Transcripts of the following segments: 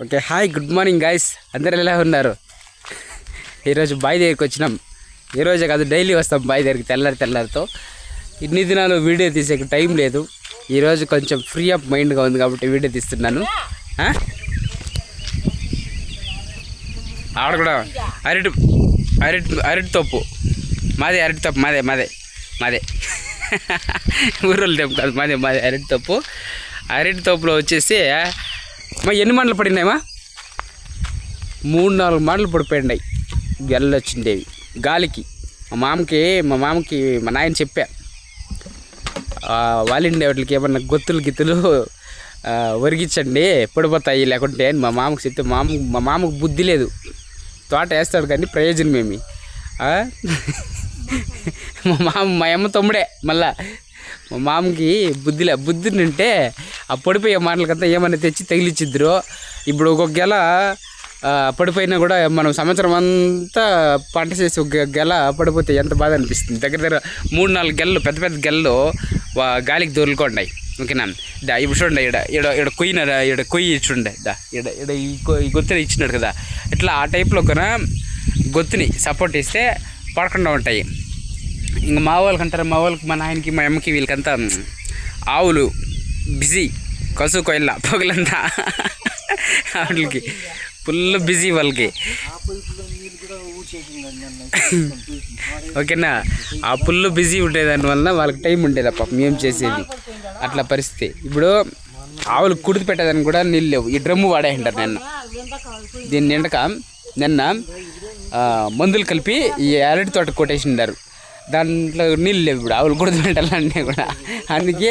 Okay hi good morning guys, అందరు ఎలా ఉన్నారు? ఈరోజు బావి దగ్గరికి వచ్చినాం. ఈరోజే కాదు డైలీ వస్తాం బావి దగ్గరికి తెల్లారితో. ఇన్ని దినాలు వీడియో తీసే టైం లేదు. ఈరోజు కొంచెం ఫ్రీ ఆఫ్ మైండ్గా ఉంది కాబట్టి వీడియో తీస్తున్నాను. ఆడ కూడా అరటి తప్పు మాదే, అరటి తప్పు మాదే ఊరోళ్ళు తెప్పు కాదు, మాదే అరటి తప్పులో వచ్చేసి ఎన్ని మంటలు పడినాయమ్మా? 3-4 మంటలు పడిపోయినాయి. గెల్లు వచ్చిండేవి గాలికి. మా మామకి మా నాయన చెప్పా, వాలిండే వాటికి ఏమన్నా గిత్తులు ఒరిగించండి పడిపోతాయి లేకుంటే అని మా మామకు చెప్తే మా మామకు బుద్ధి లేదు. తోట వేస్తాడు కానీ ప్రయోజనం ఏమి. మా అమ్మ తమ్ముడే మళ్ళా. మా మామకి బుద్ధి ఉంటే ఆ పడిపోయే మాటలకంతా ఏమన్నా తెచ్చి తగిలిచ్చిద్దరు. ఇప్పుడు ఒక గెల పడిపోయినా కూడా మనం సంవత్సరం అంతా పంట చేసి ఒక గెల పడిపోతే ఎంత బాధ అనిపిస్తుంది. దగ్గర 3-4 గెలలు పెద్ద గెలలు గాలికి దొరుకున్నాయి. ఓకేనా? ఇప్పుడు చూడండి, ఇక్కడ కొయ్యి చూడండి, ఇక్కడ ఈ గొత్తుని ఇచ్చినాడు కదా, ఇట్లా ఆ టైప్లో ఒక గొత్తుని సపోర్ట్ ఇస్తే పడకుండా ఉంటాయి. ఇంకా మా వాళ్ళకి మా నాయనకి మా అమ్మకి వీళ్ళకంతా ఆవులు బిజీ, కసు కొయ్యల పొగలంతా వాటికి ఫుల్ బిజీ వాళ్ళకి. ఓకేనా? ఆ ఫుల్ బిజీ ఉండే దానివల్ల వాళ్ళకి టైం ఉండేది పాపం ఏం చేసేది. అట్లా పరిస్థితి. ఇప్పుడు ఆవులు కుడితి పెట్టేదానికి కూడా నీళ్ళు లేవు. ఈ డ్రమ్ము వాడేయంటారు. దీని నిన్న మందులు కలిపి ఈ అరటి తోట కొట్టేసిండారు. దాంట్లో నీళ్ళు లేవు. ఇప్పుడు ఆవులు కుడితి పెట్టాలంటే కూడా అందుకే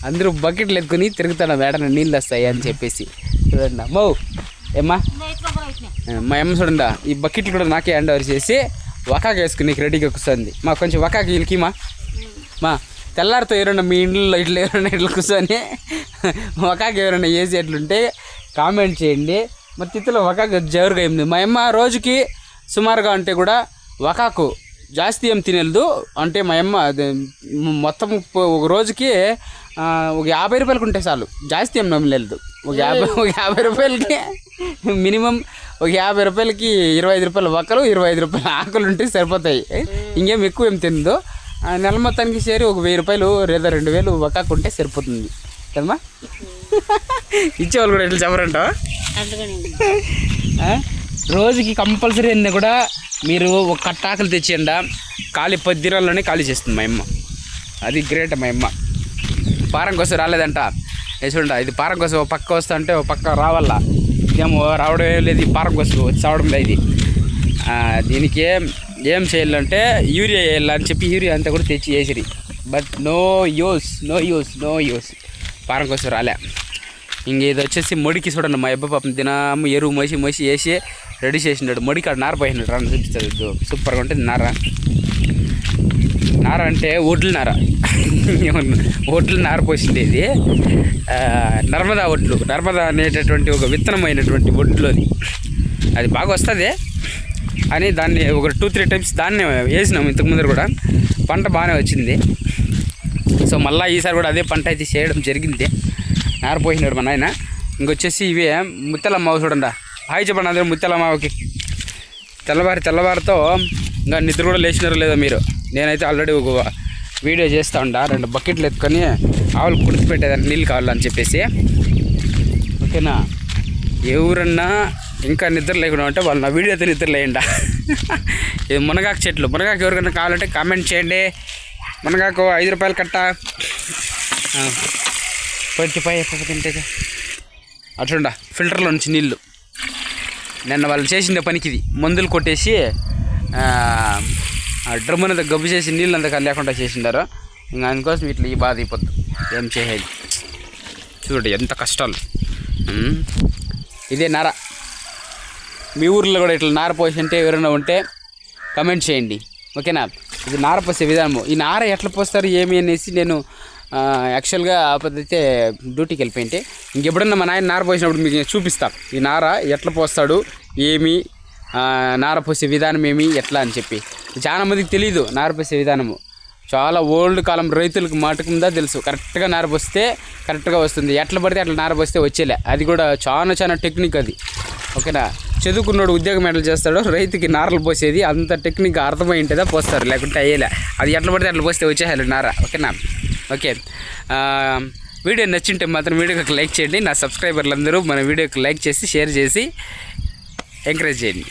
అందరూ బకెట్లు ఎత్తుకొని తిరుగుతాను, వేడన నీళ్ళు వస్తాయి అని చెప్పేసి. చూడండి అమ్మో, ఏమ్మా మా అమ్మ చూడండి, ఈ బకెట్లు కూడా నాకే హ్యాండ్ ఓవర్ చేసి వకాకు వేసుకుని రెడీగా కూర్చోంది. మాకు కొంచెం వకాకు వీళ్ళకి మా తెల్లారితో ఎవరైనా మీ ఇంట్లో ఇట్లా కూర్చొని వకాకు ఎవరైనా వేసి ఎట్లుంటే కామెంట్ చేయండి. మరి తిత్తులో వకాకు జరుగా అయింది. మా అమ్మ రోజుకి సుమారుగా అంటే కూడా వకాకు జాస్తి ఏం తినలేదు. అంటే మా అమ్మ మొత్తం ఒక రోజుకి ఒక 50 రూపాయలకు ఉంటే చాలు, జాస్తి ఏం నమ్మలేదు. ఒక 50 రూపాయలకి మినిమం ఒక 50 రూపాయలకి 25 రూపాయల వక్కలు, 25 రూపాయల ఆకులు ఉంటే సరిపోతాయి. ఇంకేం ఎక్కువ ఏం తినదు. నెల మొత్తానికి చేరి ఒక 1000 రూపాయలు లేదా 2000 వకాకు ఉంటే సరిపోతుంది కదమ్మా. ఇచ్చేవాళ్ళు కూడా ఎట్లా చెప్పరంట. రోజుకి కంపల్సరీ అన్నీ కూడా మీరు ఒక కట్టాకులు తెచ్చేయండి. ఖాళీ 10 దినాల్లోనే ఖాళీ చేస్తుంది మా అమ్మ. అది గ్రేట్. మా అమ్మ పారం కోసం రాలేదంట. చూడండి, ఇది పారం కోసం ఒక పక్క వస్తా అంటే ఒక పక్క రావాలా. ఇదేమో రావడం లేదు, ఈ పారం కోసం చావడం లేదు. దీనికి ఏం చేయాలంటే యూరియా వేయాలని చెప్పి యూరియా అంతా కూడా తెచ్చి వేసిరి. బట్ నో యూస్ పారం కోసం రాలే. ఇంక ఇది వచ్చేసి మొడికి చూడండి, మా అబ్బా పాపం దినము ఎరువు మోసి వేసి రెడీ చేసినాడు. మొడికి అక్కడ నార పోయినాడు. రాను చూపిస్తుంది, సూపర్గా ఉంటుంది. నార అంటే ఒడ్లు నార పోసింది. ఇది నర్మదా అనేటటువంటి ఒక విత్తనమైనటువంటి ఒడ్లు. అది బాగా వస్తుంది అని దాన్ని ఒక 2-3 టైమ్స్ దాన్నే వేసినాము. ఇంతకుముందు కూడా పంట బాగానే వచ్చింది. సో మళ్ళీ ఈసారి కూడా అదే పంట అయితే చేయడం జరిగింది. నార పోసినాడు మా నాయన. ఇంకొచ్చేసి ఇవే ముత్యాలమ్మ చూడండి. హాయ్ చెప్పండి అందరూ ముత్యాలమ్మకి. తెల్లవారితో ఇంకా నిద్ర కూడా లేచినారో లేదో మీరు. నేనైతే ఆల్రెడీ ఒక వీడియో చేస్తూ ఉంటా. 2 బకెట్లు ఎత్తుకొని ఆవులు కుడితి పెట్టేదాన్ని నీళ్ళు కావాలని చెప్పేసి. ఓకేనా? ఎవరన్నా ఇంకా నిద్ర లేకుండా ఉంటే వాళ్ళు నా వీడియోతో నిద్ర లేయండి. ఇది మునగాకు చెట్లు. మునగాకు ఎవరికైనా కావాలంటే కామెంట్ చేయండి. మునగాకు 5 రూపాయలు కట్ట. తింటే అట్లుండ ఫిల్టర్లో నుంచి నీళ్ళు. నిన్న వాళ్ళు చేసిండే పనికి ఇది మందులు కొట్టేసి డ్రమ్ అంతా గబ్బు చేసి నీళ్ళు అంతా లేకుండా చేసిండారు. ఇంకా అందుకోసం ఇట్లా ఈ బాధ అయిపోద్దు. ఏం చేయాలి చూడండి, ఎంత కష్టాలు. ఇదే నార. మీ ఊర్లో కూడా ఇట్లా నార పోసి అంటే ఎవరైనా ఉంటే కమెంట్ చేయండి. ఓకేనా? ఇది నార పోసే విధానము. ఈ నార ఎట్లా పోస్తారు ఏమి అనేసి నేను యాక్చువల్గా ఆపదైతే డ్యూటీకి వెళ్ళిపోయింటే ఇంకెప్పుడన్నా మా నాయన నార పోసినప్పుడు మీకు చూపిస్తాను. ఈ నార ఎట్లా పోస్తాడు, ఏమి నార పోసే విధానం ఏమి ఎట్లా అని చెప్పి. చాలా మందికి తెలీదు నార పోసే విధానము. చాలా ఓల్డ్ కాలం రైతులకు మాటకుందా తెలుసు. కరెక్ట్గా నారబోస్తే కరెక్ట్గా వస్తుంది, ఎట్లా పడితే అట్లా నారబోస్తే వచ్చేలే. అది కూడా చాలా టెక్నిక్ అది. ఓకేనా, చదువుకున్నాడు ఉద్యోగం ఎట్లా చేస్తాడో రైతుకి నారలు పోసేది అంత టెక్నిక్ అర్థమై ఉంటుందా పోస్తారు, లేకుంటే అయ్యేలే. అది ఎట్లా పడితే అట్లా పోస్తే వచ్చేయాలి నార. ఓకేనా, ఓకే. వీడియో నచ్చింటే మాత్రం వీడియోకి లైక్ చేయండి. నా సబ్స్క్రైబర్లు అందరూ మన వీడియోకి లైక్ చేసి షేర్ చేసి ఎంకరేజ్ చేయండి.